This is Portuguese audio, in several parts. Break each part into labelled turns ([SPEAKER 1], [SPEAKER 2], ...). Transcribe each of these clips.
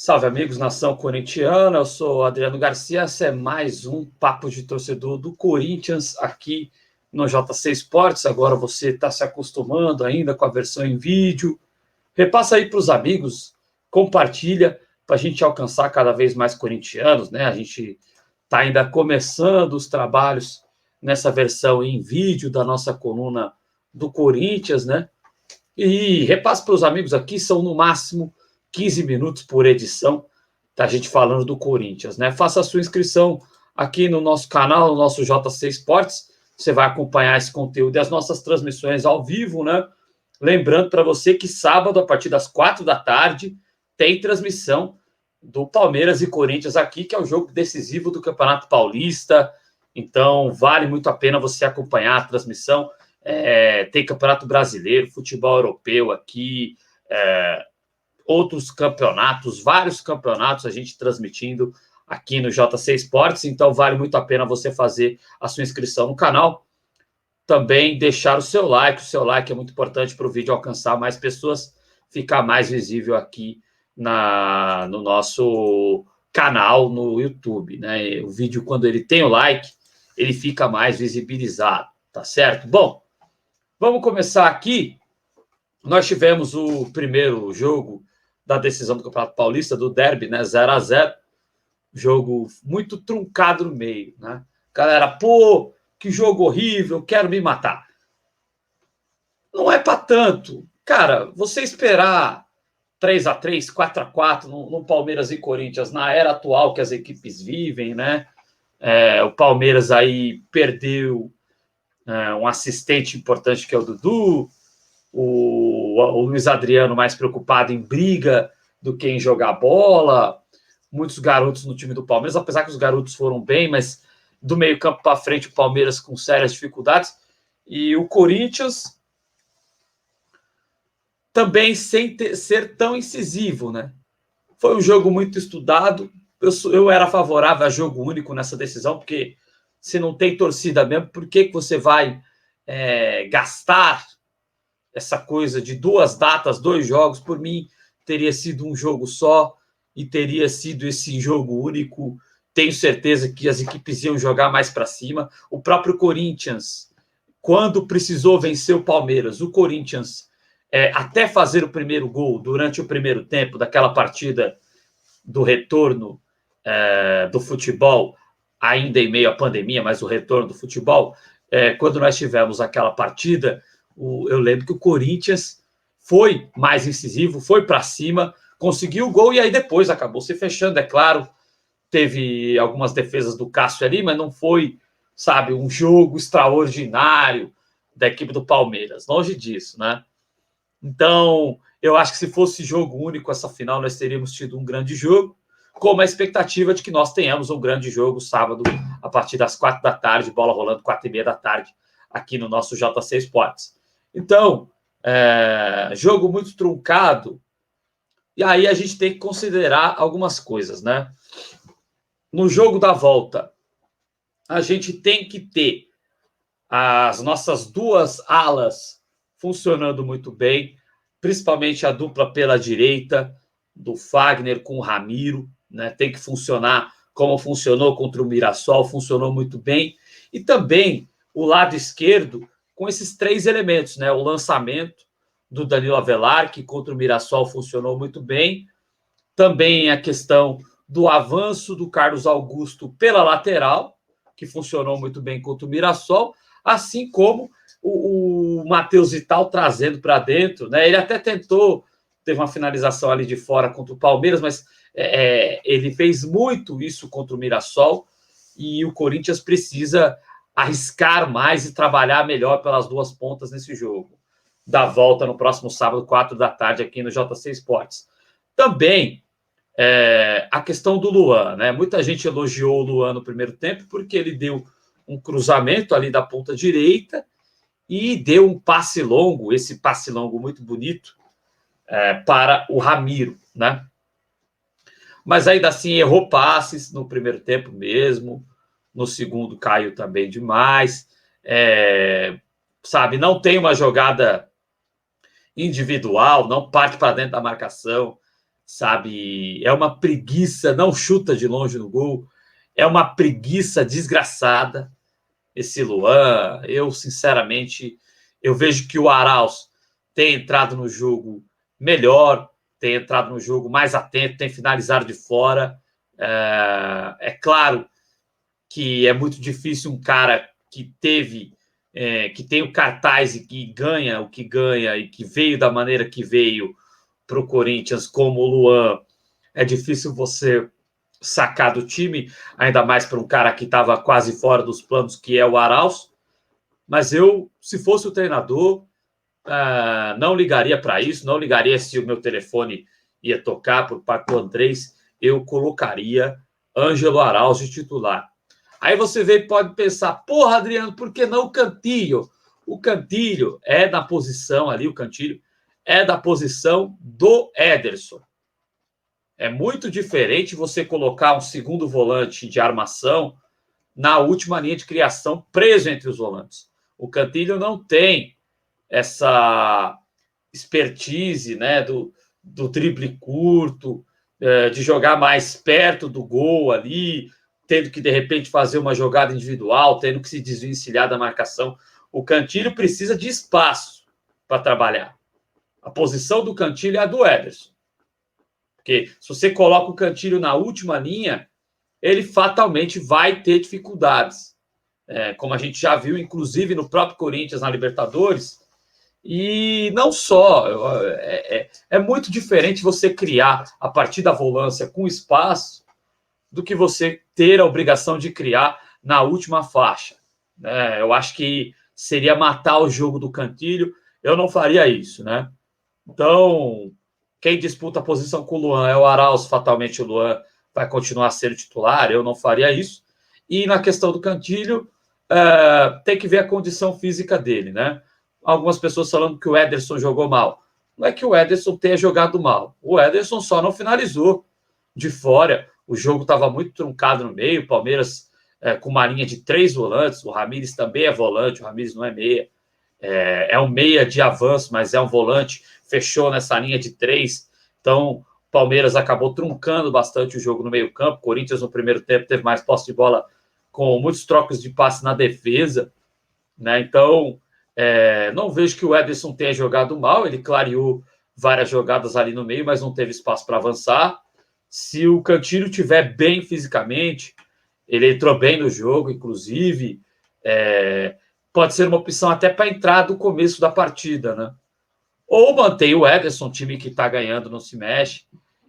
[SPEAKER 1] Salve, amigos, nação corintiana. Eu sou Adriano Garcia. Esse é mais um Papo de Torcedor do Corinthians aqui no JC Esportes. Agora você está se acostumando ainda com a versão em vídeo. Repassa aí para os amigos, compartilha para a gente alcançar cada vez mais corintianos, né? A gente está ainda começando os trabalhos nessa versão em vídeo da nossa coluna do Corinthians, né? E repasse para os amigos aqui, são no máximo 15 minutos por edição da gente falando do Corinthians, né? Faça a sua inscrição aqui no nosso canal, no nosso JC Esportes. Você vai acompanhar esse conteúdo e as nossas transmissões ao vivo, né? Lembrando para você que sábado, a partir das 4 da tarde, tem transmissão do Palmeiras e Corinthians aqui, que é o jogo decisivo do Campeonato Paulista. Então, vale muito a pena você acompanhar a transmissão. Tem Campeonato Brasileiro, futebol europeu aqui, outros campeonatos, vários campeonatos a gente transmitindo aqui no JC Esportes, então vale muito a pena você fazer a sua inscrição no canal, também deixar o seu like é muito importante para o vídeo alcançar mais pessoas, ficar mais visível aqui no nosso canal no YouTube, né? O vídeo, quando ele tem o like, ele fica mais visibilizado, tá certo? Bom, vamos começar aqui. Nós tivemos o primeiro jogo da decisão do Campeonato Paulista, do derby, né? 0-0. Jogo muito truncado no meio, né? Galera, pô, que jogo horrível, quero me matar. Não é para tanto. Cara, você esperar 3-3, 4-4 no Palmeiras e Corinthians, na era atual que as equipes vivem, né? O Palmeiras aí perdeu um assistente importante que é o Dudu, o Luiz Adriano mais preocupado em briga do que em jogar bola, muitos garotos no time do Palmeiras, apesar que os garotos foram bem, mas do meio campo para frente o Palmeiras com sérias dificuldades, e o Corinthians também sem ser tão incisivo, né? Foi um jogo muito estudado, eu era favorável a jogo único nessa decisão, porque se não tem torcida mesmo, por que você vai gastar essa coisa de 2 datas, 2 jogos? Por mim, teria sido um jogo só e teria sido esse jogo único. Tenho certeza que as equipes iam jogar mais para cima. O próprio Corinthians, quando precisou vencer o Palmeiras, o Corinthians, até fazer o primeiro gol durante o primeiro tempo daquela partida do retorno do futebol, ainda em meio à pandemia, mas o retorno do futebol, quando nós tivemos aquela partida, eu lembro que o Corinthians foi mais incisivo, foi para cima, conseguiu o gol e aí depois acabou se fechando, é claro. Teve algumas defesas do Cássio ali, mas não foi, sabe, um jogo extraordinário da equipe do Palmeiras. Longe disso, né? Então, eu acho que se fosse jogo único essa final, nós teríamos tido um grande jogo, com a expectativa de que nós tenhamos um grande jogo sábado, a partir das 4 da tarde, bola rolando 4h30 da tarde, aqui no nosso JC Esportes. Então, jogo muito truncado, e aí a gente tem que considerar algumas coisas, né? No jogo da volta, a gente tem que ter as nossas 2 alas funcionando muito bem, principalmente a dupla pela direita, do Fagner com o Ramiro, né? Tem que funcionar como funcionou contra o Mirassol, funcionou muito bem. E também o lado esquerdo, com esses 3 elementos, né? O lançamento do Danilo Avelar, que contra o Mirassol funcionou muito bem. Também a questão do avanço do Carlos Augusto pela lateral, que funcionou muito bem contra o Mirassol, assim como o Matheus Vital trazendo para dentro, né? Ele até tentou, teve uma finalização ali de fora contra o Palmeiras, mas ele fez muito isso contra o Mirassol, e o Corinthians precisa arriscar mais e trabalhar melhor pelas 2 pontas nesse jogo. Da volta no próximo sábado, 4 da tarde, aqui no JC Esportes. Também a questão do Luan, né? Muita gente elogiou o Luan no primeiro tempo porque ele deu um cruzamento ali da ponta direita e deu um passe longo, esse passe longo muito bonito, para o Ramiro, né? Mas ainda assim errou passes no primeiro tempo mesmo, no segundo caiu também demais, sabe? Não tem uma jogada individual, não parte para dentro da marcação. sabe? É uma preguiça, não chuta de longe no gol, é uma preguiça desgraçada esse Luan. Eu, sinceramente, eu vejo que o Arauz tem entrado no jogo melhor, tem entrado no jogo mais atento, tem finalizado de fora. É claro que é muito difícil um cara que teve, que tem o cartaz e que ganha o que ganha e que veio da maneira que veio para o Corinthians, como o Luan, é difícil você sacar do time, ainda mais para um cara que estava quase fora dos planos, que é o Arauz. Mas eu, se fosse o treinador, não ligaria para isso, não ligaria se o meu telefone ia tocar por Paco Andrés, eu colocaria Ângelo Arauz de titular. Aí você vê e pode pensar, porra, Adriano, por que não o Cantilho? O Cantilho é da posição ali, o Cantilho é da posição do Ederson. É muito diferente você colocar um segundo volante de armação na última linha de criação, preso entre os volantes. O Cantilho não tem essa expertise, né, do drible curto, de jogar mais perto do gol ali, tendo que, de repente, fazer uma jogada individual, tendo que se desvencilhar da marcação. O Cantilho precisa de espaço para trabalhar. A posição do Cantilho é a do Ederson. Porque se você coloca o Cantilho na última linha, ele fatalmente vai ter dificuldades. Como a gente já viu, inclusive, no próprio Corinthians, na Libertadores. E não só, é muito diferente você criar a partir da volância com espaço do que você ter a obrigação de criar na última faixa. Eu acho que seria matar o jogo do Cantilho, eu não faria isso, né? Então, quem disputa a posição com o Luan é o Arauz, fatalmente o Luan vai continuar sendo titular, eu não faria isso. E na questão do Cantilho, tem que ver a condição física dele, né? Algumas pessoas falando que o Ederson jogou mal. Não é que o Ederson tenha jogado mal. O Ederson só não finalizou de fora. O jogo estava muito truncado no meio. O Palmeiras com uma linha de 3 volantes. O Ramires também é volante. O Ramires não é meia. É um meia de avanço, mas é um volante. Fechou nessa linha de 3. Então, o Palmeiras acabou truncando bastante o jogo no meio campo. O Corinthians, no primeiro tempo, teve mais posse de bola com muitos trocos de passe na defesa, né? Então, não vejo que o Ederson tenha jogado mal, ele clareou várias jogadas ali no meio, mas não teve espaço para avançar. Se o Cantilho estiver bem fisicamente, ele entrou bem no jogo, inclusive, pode ser uma opção até para entrar do começo da partida, né? Ou mantém o Ederson, time que está ganhando, não se mexe,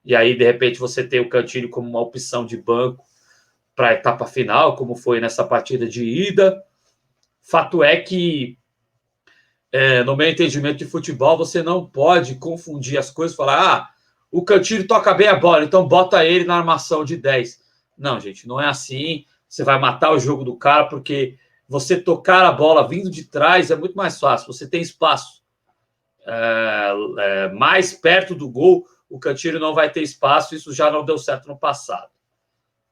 [SPEAKER 1] e aí, de repente, você tem o Cantilho como uma opção de banco para a etapa final, como foi nessa partida de ida. Fato é que, no meu entendimento de futebol, você não pode confundir as coisas e falar, o Cantilho toca bem a bola, então bota ele na armação de 10. Não, gente, não é assim. Você vai matar o jogo do cara, porque você tocar a bola vindo de trás é muito mais fácil. Você tem espaço. Mais perto do gol, o Cantilho não vai ter espaço. Isso já não deu certo no passado.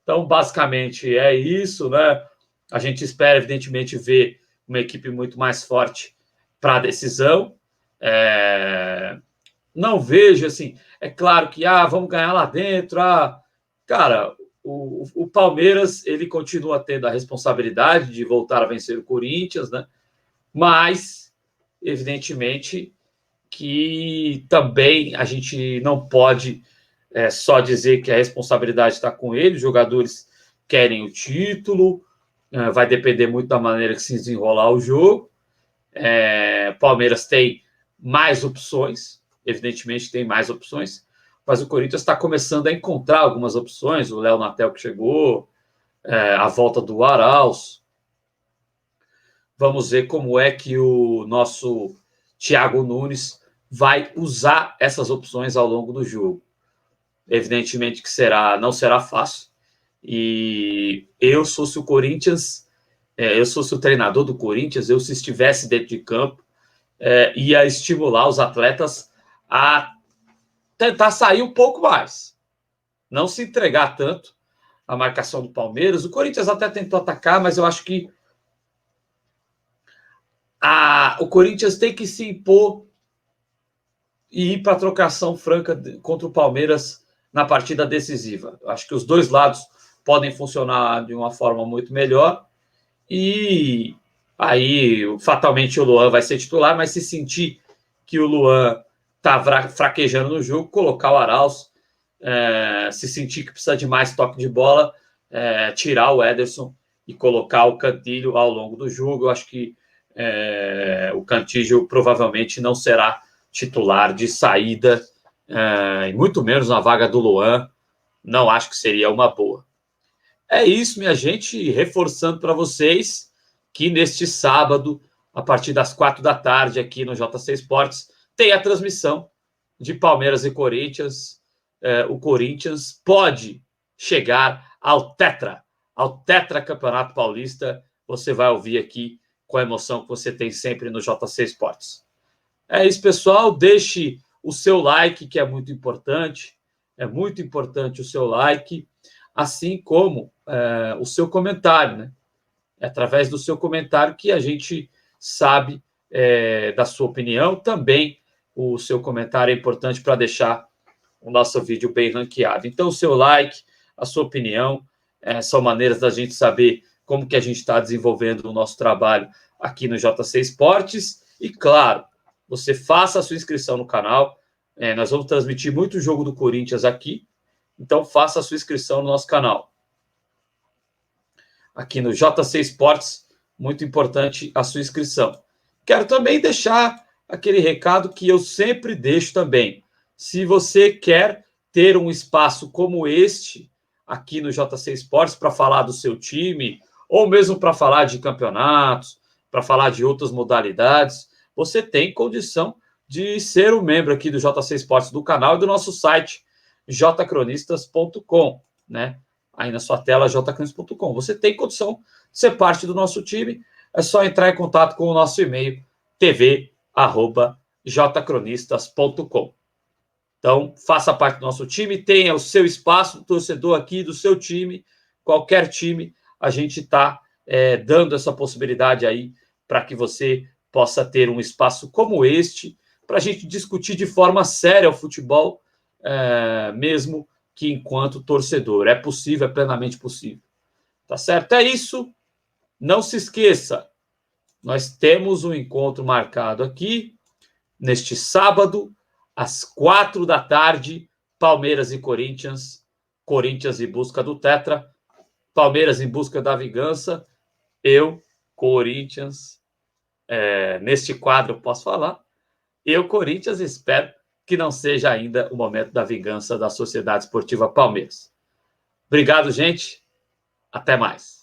[SPEAKER 1] Então, basicamente, é isso, né? A gente espera, evidentemente, ver uma equipe muito mais forte para a decisão. Não vejo, assim, é claro que, vamos ganhar lá dentro. Cara, o Palmeiras, ele continua tendo a responsabilidade de voltar a vencer o Corinthians, né? Mas, evidentemente, que também a gente não pode só dizer que a responsabilidade está com ele. Os jogadores querem o título, vai depender muito da maneira que se desenrolar o jogo. Palmeiras tem mais opções, evidentemente tem mais opções, mas o Corinthians está começando a encontrar algumas opções. O Léo Natel que chegou, a volta do Arauz. Vamos ver como é que o nosso Thiago Nunes vai usar essas opções ao longo do jogo. Evidentemente que não será fácil. E eu, se fosse o Corinthians, eu se fosse o treinador do Corinthians, eu, se estivesse dentro de campo, ia estimular os atletas a tentar sair um pouco mais. Não se entregar tanto à marcação do Palmeiras. O Corinthians até tentou atacar, mas eu acho que o Corinthians tem que se impor e ir para a trocação franca contra o Palmeiras na partida decisiva. Acho que os dois lados podem funcionar de uma forma muito melhor e aí fatalmente o Luan vai ser titular, mas se sentir que o Luan está fraquejando no jogo, colocar o Arauz, se sentir que precisa de mais toque de bola, tirar o Ederson e colocar o Cantillo ao longo do jogo. Eu acho que o Cantillo provavelmente não será titular de saída, e muito menos na vaga do Luan. Não acho que seria uma boa. É isso, minha gente, reforçando para vocês que neste sábado, a partir das 4 da tarde, aqui no JC Esportes, tem a transmissão de Palmeiras e Corinthians. O Corinthians pode chegar ao Tetra Campeonato Paulista. Você vai ouvir aqui com a emoção que você tem sempre no JC Esportes. É isso, pessoal. Deixe o seu like, que é muito importante. É muito importante o seu like, assim como o seu comentário, né? É através do seu comentário que a gente sabe da sua opinião. Também o seu comentário é importante para deixar o nosso vídeo bem ranqueado. Então, o seu like, a sua opinião, são maneiras da gente saber como que a gente está desenvolvendo o nosso trabalho aqui no JC Esportes. E, claro, você faça a sua inscrição no canal. Nós vamos transmitir muito jogo do Corinthians aqui. Então, faça a sua inscrição no nosso canal. Aqui no JC Esportes, muito importante a sua inscrição. Quero também deixar aquele recado que eu sempre deixo também. Se você quer ter um espaço como este aqui no JC Esportes para falar do seu time, ou mesmo para falar de campeonatos, para falar de outras modalidades, você tem condição de ser um membro aqui do JC Esportes, do canal e do nosso site, jcronistas.com, né? Aí na sua tela, jcronistas.com. Você tem condição de ser parte do nosso time, é só entrar em contato com o nosso e-mail, tv@jcronistas.com. Então, faça parte do nosso time, tenha o seu espaço, torcedor aqui do seu time, qualquer time, a gente está dando essa possibilidade aí para que você possa ter um espaço como este, para a gente discutir de forma séria o futebol, mesmo que enquanto torcedor. É possível, é plenamente possível. Tá certo? É isso. Não se esqueça, nós temos um encontro marcado aqui, neste sábado, às 4 da tarde, Palmeiras e Corinthians. Corinthians em busca do Tetra, Palmeiras em busca da vingança. Eu, Corinthians, neste quadro eu posso falar. Eu, Corinthians, espero que não seja ainda o momento da vingança da Sociedade Esportiva Palmeiras. Obrigado, gente. Até mais.